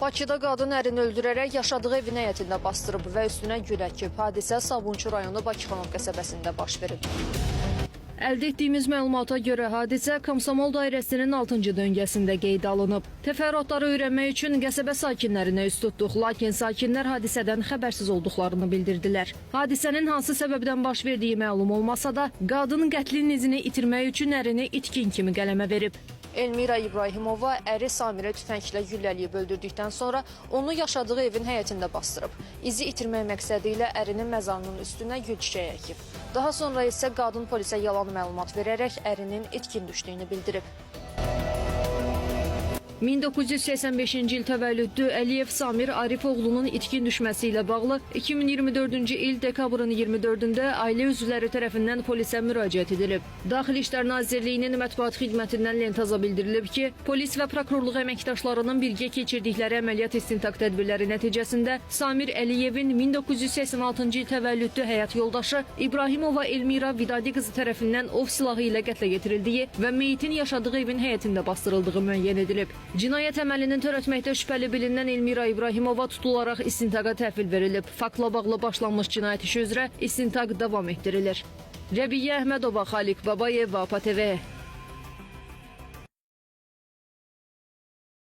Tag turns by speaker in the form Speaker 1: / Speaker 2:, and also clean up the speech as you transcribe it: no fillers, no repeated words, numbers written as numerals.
Speaker 1: Bakıda qadın ərini öldürərək yaşadığı evin həyətində bastırıb və üstünə gül əkib. Hadisə Sabunçu rayonu Bakıxanov qəsəbəsində baş verib. Əldə etdiyimiz məlumata görə hadisə Komsomol dairəsinin 6-cı döngəsində qeydə alınıb. Təfərrüatları öyrənmək üçün qəsəbə sakinlərinə üst tutduq, lakin sakinlər hadisədən xəbərsiz olduqlarını bildirdilər. Hadisənin hansı səbəbdən baş verdiyi məlum olmasa da, qadın qətlin izini itirmək üçün ərini itkin kimi qələmə verib. Elmira İbrahimova əri Samirə tüfənglə güllələyib öldürdükdən sonra onu yaşadığı evin həyətində bastırıb. İzi itirmək məqsədi ilə ərinin məzarının üstünə gül çiçəyi əkib. Daha sonra isə qadın polisə yalan məlumat verərək ərinin itkin düşdüyünü bildirib. 1985-ci il təvəllüddü Əliyev Samir Arifoğlunun itkin düşməsi ilə bağlı 2024-cü il dekabrın 24-də ailə üzvləri tərəfindən polisə müraciət edilib. Daxili İşlər Nazirliyinin mətbuat xidmətindən lentaza bildirilib ki, polis və prokurorluq əməkdaşlarının birgə keçirdikləri əməliyyat istintaq tədbirləri nəticəsində Samir Əliyevin 1986-cı il təvəllüddü həyat yoldaşı İbrahimova Elmira Vidadi qızı tərəfindən ov silahı ilə qətlə yetirildiyi və meyitin yaşadığı evin həyətində bastırıldığı müəyyən edilib. Cinayət əməlinin törətməkdə şübhəli bilinən Elmira İbrahimova tutularaq istintaqa təhvil verilib. Faktla bağlı başlanmış cinayət işi üzrə istintaq davam etdirilir. Rəbiyyə Əhmədova, Xaliq Babayev, APA TV.